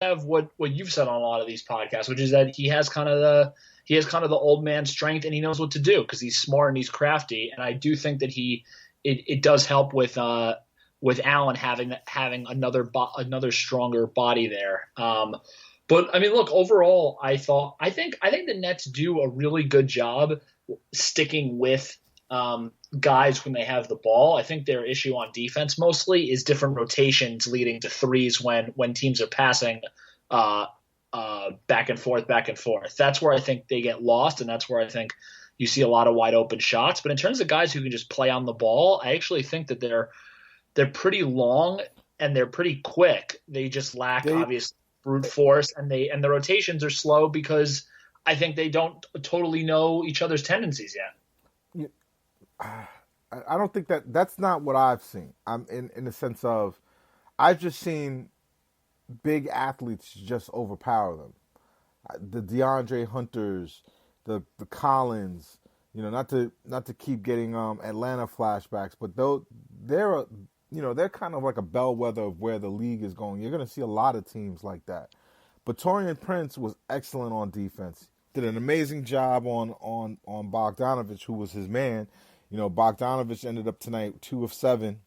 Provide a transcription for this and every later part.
have what you've said on a lot of these podcasts, which is that he has kind of the old man strength, and he knows what to do because he's smart and he's crafty. And I do think that it does help with Allen having another stronger body there. But I mean, look, overall, I think the Nets do a really good job sticking with guys when they have the ball. I think their issue on defense mostly is different rotations leading to threes when teams are passing back and forth, back and forth. That's where I think they get lost, and that's where I think you see a lot of wide open shots. But in terms of guys who can just play on the ball, I actually think that they're pretty long and they're pretty quick. They just lack obvious brute force, and the rotations are slow because I think they don't totally know each other's tendencies yet. I don't think that's not what I've seen. I'm in the sense of I've just seen big athletes just overpower them. The DeAndre Hunters, the Collins, not to keep getting Atlanta flashbacks, but though they're kind of like a bellwether of where the league is going. You're going to see a lot of teams like that. But Taurean Prince was excellent on defense. Did an amazing job on Bogdanovich, who was his man. Bogdanovich ended up tonight 2 of 7,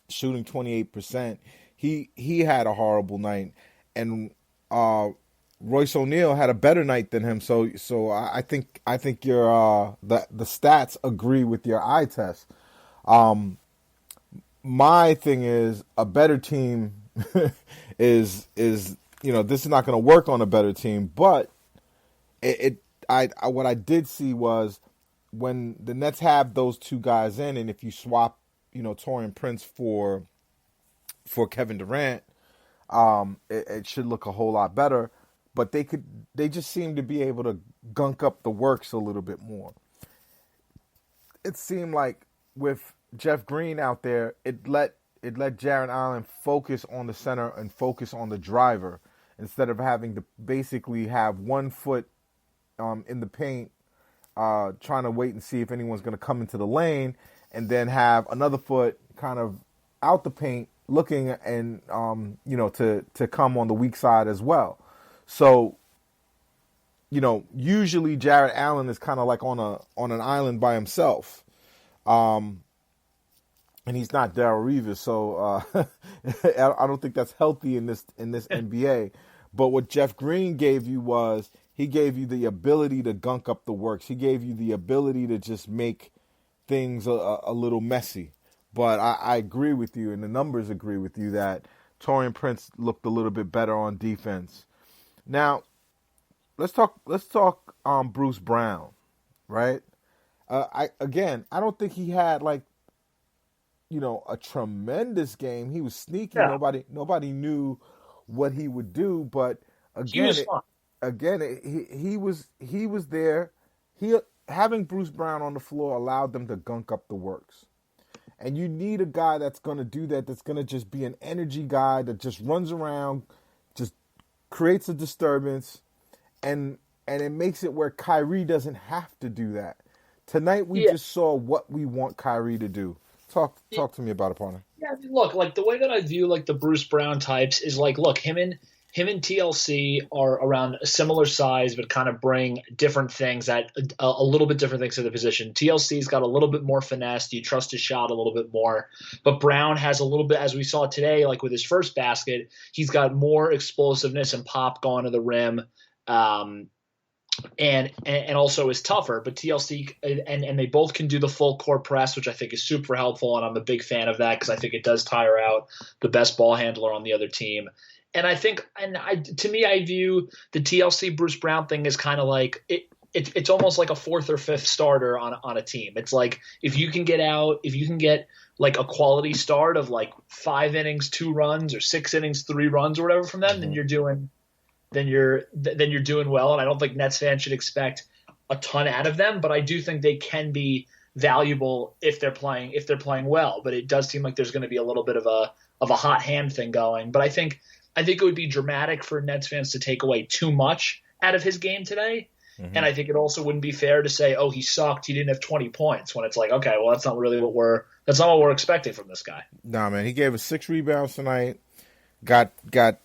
shooting 28%. He had a horrible night, and Royce O'Neal had a better night than him. So I think your the stats agree with your eye test. My thing is a better team is this is not going to work on a better team, but what I did see was when the Nets have those two guys in, and if you swap Taurean Prince for Kevin Durant, it should look a whole lot better. But they just seem to be able to gunk up the works a little bit more. It seemed like with Jeff Green out there, it let Jarrett Allen focus on the center and focus on the driver instead of having to basically have 1 foot in the paint, trying to wait and see if anyone's going to come into the lane, and then have another foot kind of out the paint looking and to come on the weak side as well. So usually Jarrett Allen is kind of like on an island by himself. And he's not Darrell Reeves, so I don't think that's healthy in this NBA. But what Jeff Green gave you was he gave you the ability to gunk up the works. He gave you the ability to just make things a little messy. But I agree with you, and the numbers agree with you that Taurean Prince looked a little bit better on defense. Now, let's talk Bruce Brown, right? I don't think he had a tremendous game. He was sneaky. Yeah. Nobody knew what he would do, but He was fun. he was there. Having Bruce Brown on the floor allowed them to gunk up the works. And you need a guy that's going to do that, that's going to just be an energy guy that just runs around, just creates a disturbance, and it makes it where Kyrie doesn't have to do that. Tonight we just saw what we want Kyrie to do. Talk to me about it, partner. Yeah, I mean, look, the way that I view the Bruce Brown types is look, him and TLC are around a similar size, but kind of bring different things that a little bit different things to the position. TLC's got a little bit more finesse. You trust his shot a little bit more, but Brown has a little bit, as we saw today, with his first basket, he's got more explosiveness and pop going to the rim. And also is tougher, but TLC and they both can do the full court press, which I think is super helpful, and I'm a big fan of that because I think it does tire out the best ball handler on the other team. And I think, to me, I view the TLC Bruce Brown thing as kind of it's almost like a fourth or fifth starter on a team. It's if you can get a quality start of 5 innings, 2 runs, or 6 innings, 3 runs, or whatever from them, then you're doing well. And I don't think Nets fans should expect a ton out of them, but I do think they can be valuable if they're playing well. But it does seem like there's going to be a little bit of a hot hand thing going. But I think it would be dramatic for Nets fans to take away too much out of his game today. Mm-hmm. And I think it also wouldn't be fair to say, oh, he sucked, he didn't have 20 points, when it's okay, well, that's not what we're expecting from this guy. Nah, man, he gave us 6 rebounds tonight, Got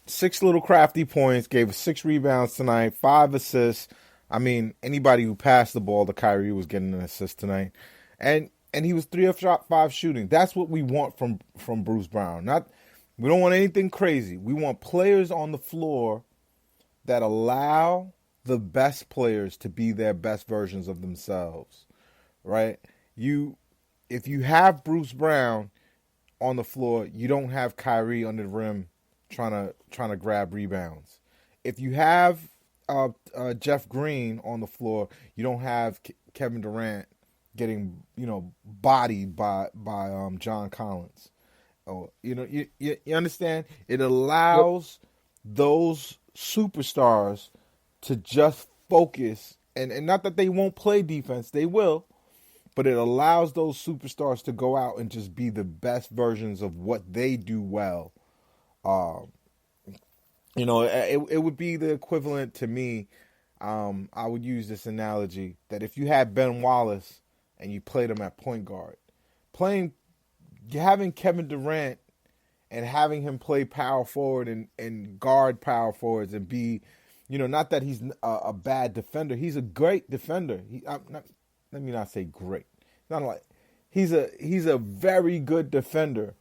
6 little crafty points. Gave us 6 rebounds tonight. 5 assists. I mean, anybody who passed the ball to Kyrie was getting an assist tonight, and he was 3 of 5 shooting. That's what we want from Bruce Brown. Not We don't want anything crazy. We want players on the floor that allow the best players to be their best versions of themselves, right? If you have Bruce Brown on the floor, you don't have Kyrie under the rim trying to grab rebounds. If you have Jeff Green on the floor, you don't have Kevin Durant getting bodied by John Collins. Oh, you understand? It allows those superstars to just focus, and not that they won't play defense, they will, but it allows those superstars to go out and just be the best versions of what they do well. It would be the equivalent to me. I would use this analogy that if you had Ben Wallace and you played him at point guard, having Kevin Durant and having him play power forward and guard power forwards and be, not that he's a bad defender. He's a great defender. Let me not say great. Not like he's a very good defender,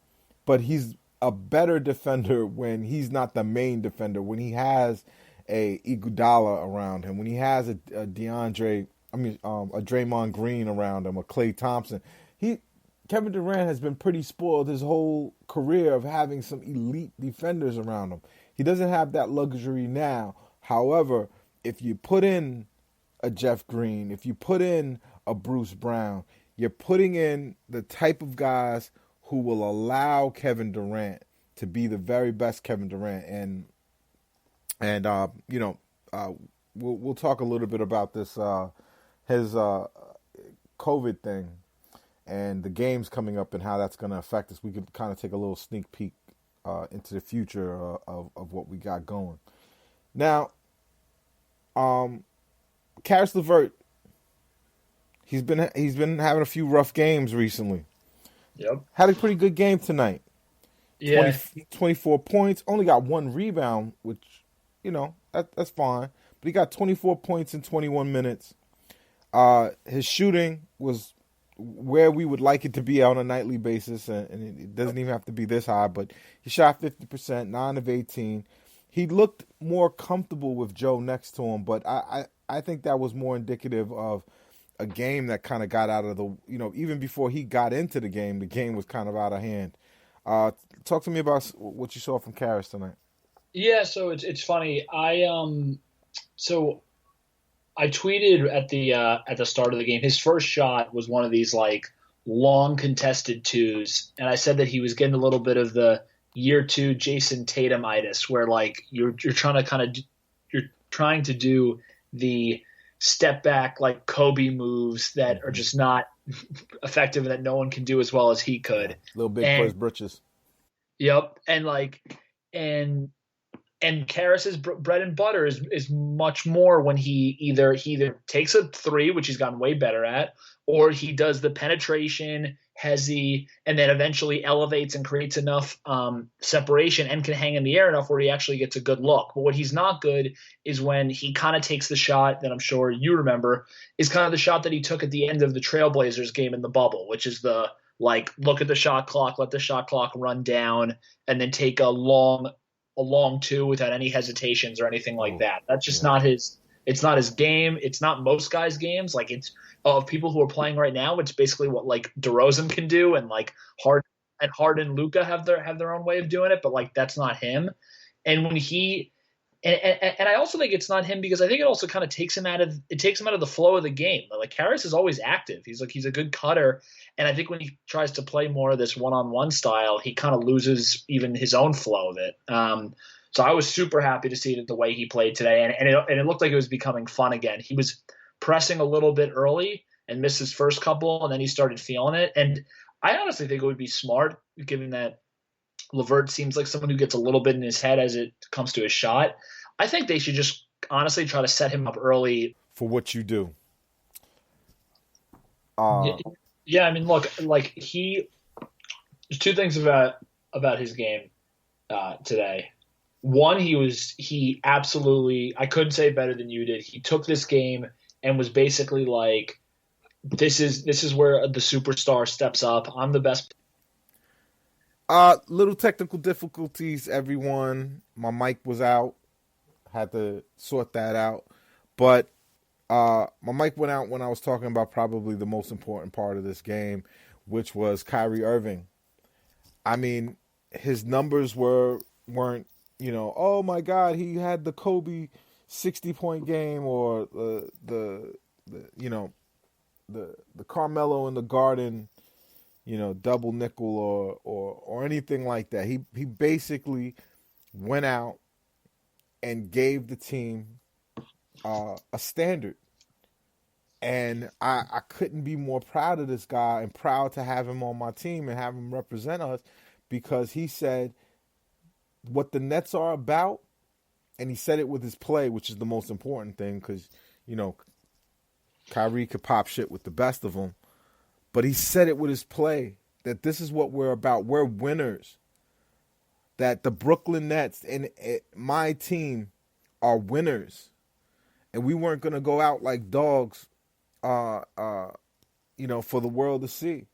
but he's a better defender when he's not the main defender. When he has a Iguodala around him, when he has a Draymond Green around him, a Klay Thompson, Kevin Durant has been pretty spoiled his whole career of having some elite defenders around him. He doesn't have that luxury now. However, if you put in a Jeff Green, if you put in a Bruce Brown, you're putting in the type of guys who will allow Kevin Durant to be the very best Kevin Durant. We'll talk a little bit about this his COVID thing and the games coming up and how that's going to affect us. We could kind of take a little sneak peek into the future of what we got going. Now, Karis LeVert, he's been having a few rough games recently. Yep. Had a pretty good game tonight. Yeah. 24 points. Only got 1 rebound, which, that's fine. But he got 24 points in 21 minutes. His shooting was where we would like it to be on a nightly basis, and it doesn't even have to be this high, but he shot 50%, 9 of 18. He looked more comfortable with Joe next to him, but I think that was more indicative of a game that kind of got out of the, even before he got into the game was kind of out of hand. Talk to me about what you saw from Karis tonight. Yeah, so it's funny. I tweeted at the start of the game. His first shot was one of these like long contested twos, and I said that he was getting a little bit of the year 2 Jason Tatum-itis, where like you're trying to do the step back like Kobe moves that are just not effective and that no one can do as well as he could. Yeah, little big for his britches. Yep, and Karas's bread and butter is much more when he either takes a 3, which he's gotten way better at, or he does the penetration, hezzy, and then eventually elevates and creates enough separation and can hang in the air enough where he actually gets a good look. But what he's not good is when he kind of takes the shot that I'm sure you remember is kind of the shot that he took at the end of the Trailblazers game in the bubble, which is the like look at the shot clock, let the shot clock run down, and then take a long 2 without any hesitations or anything like that. That's just not his. It's not his game. It's not most guys' games. Like it's of people who are playing right now. It's basically what like DeRozan can do, and like Harden and Luka have their own way of doing it. But like that's not him. And when he and I also think it's not him because I think it also kind of takes him out of the flow of the game. Like Harris is always active. He's a good cutter, and I think when he tries to play more of this one-on-one style, he kind of loses even his own flow of it. So I was super happy to see the way he played today, and it looked like it was becoming fun again. He was pressing a little bit early and missed his first couple, and then he started feeling it. And I honestly think it would be smart, given that LeVert seems like someone who gets a little bit in his head as it comes to his shot. I think they should just honestly try to set him up early. For what you do. Yeah, I mean, look, like there's 2 things about his game. today. One, he absolutely, I couldn't say better than you did. He took this game and was basically like, this is where the superstar steps up. I'm the best. Little technical difficulties, everyone. My mic was out. Had to sort that out. But my mic went out when I was talking about probably the most important part of this game, which was Kyrie Irving. I mean, his numbers weren't, oh my God, he had the Kobe 60-point game, or the the Carmelo in the Garden, double nickel, or anything like that. He basically went out and gave the team a standard. And I couldn't be more proud of this guy and proud to have him on my team and have him represent us, because he said what the Nets are about, and he said it with his play, which is the most important thing, because, Kyrie could pop shit with the best of them. But he said it with his play, that this is what we're about. We're winners. That the Brooklyn Nets and my team are winners. And we weren't going to go out like dogs, for the world to see.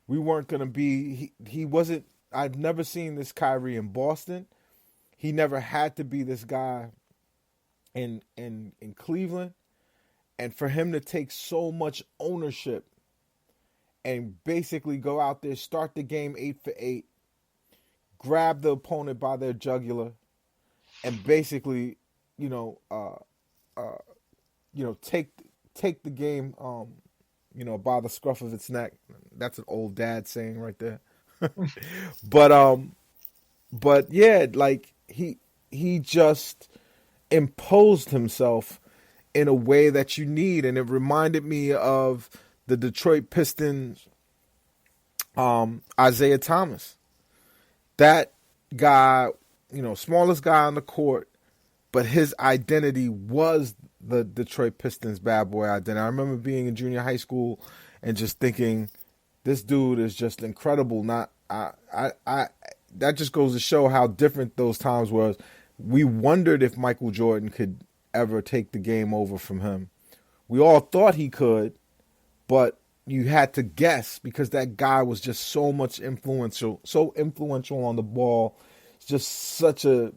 We weren't going to be, he wasn't, I've never seen this Kyrie in Boston. He never had to be this guy in Cleveland. And for him to take so much ownership and basically go out there, start the game 8 for 8, grab the opponent by their jugular, and basically, take the game, by the scruff of its neck. That's an old dad saying right there. but but yeah, like he just imposed himself in a way that you need, and it reminded me of the Detroit Pistons, Isaiah Thomas. That guy, smallest guy on the court, but his identity was the Detroit Pistons bad boy identity. I remember being in junior high school and just thinking, this dude is just incredible. That just goes to show how different those times was. We wondered if Michael Jordan could ever take the game over from him. We all thought he could, but you had to guess, because that guy was just so influential on the ball. Just such a,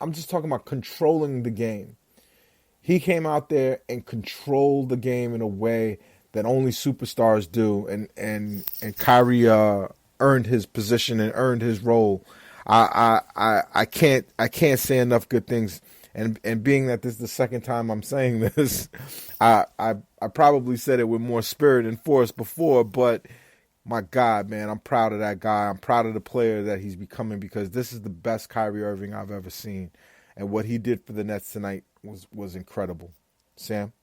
I'm just talking about controlling the game. He came out there and controlled the game in a way that only superstars do, and Kyrie earned his position and earned his role. I can't say enough good things. And being that this is the second time I'm saying this, I probably said it with more spirit and force before, but my God, man, I'm proud of that guy. I'm proud of the player that he's becoming, because this is the best Kyrie Irving I've ever seen. And what he did for the Nets tonight was incredible. Sam?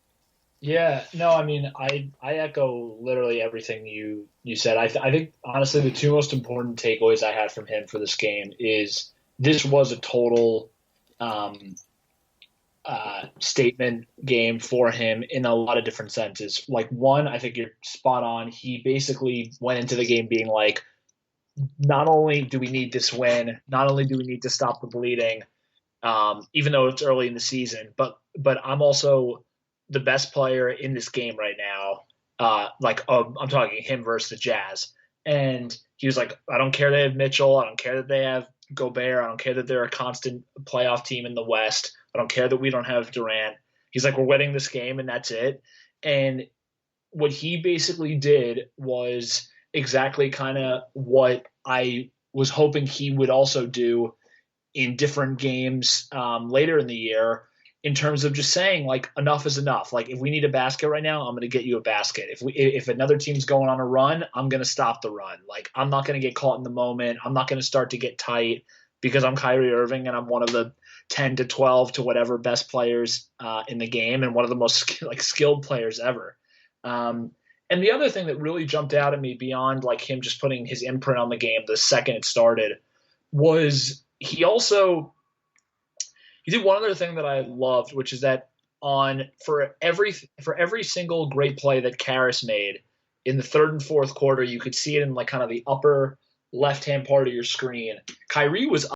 Yeah, no, I mean, I echo literally everything you said. I think honestly the two most important takeaways I had from him for this game is this was a total statement game for him in a lot of different senses. Like, one, I think you're spot on. He basically went into the game being like, not only do we need this win, not only do we need to stop the bleeding, even though it's early in the season, but I'm also the best player in this game right now. I'm talking him versus the Jazz. And he was like, I don't care they have Mitchell. I don't care that they have Gobert. I don't care that they're a constant playoff team in the West. I don't care that we don't have Durant. He's like, we're winning this game and that's it. And what he basically did was exactly kind of what I was hoping he would also do in different games later in the year, in terms of just saying, like, enough is enough. Like, if we need a basket right now, I'm going to get you a basket. If another team's going on a run, I'm going to stop the run. Like, I'm not going to get caught in the moment. I'm not going to start to get tight because I'm Kyrie Irving and I'm one of the 10 to 12 to whatever best players in the game, and one of the most skilled players ever. And the other thing that really jumped out at me beyond like him just putting his imprint on the game the second it started was he did one other thing that I loved, which is that for every single great play that Karras made, in the third and fourth quarter. You could see it in like kind of the upper left-hand part of your screen. Kyrie was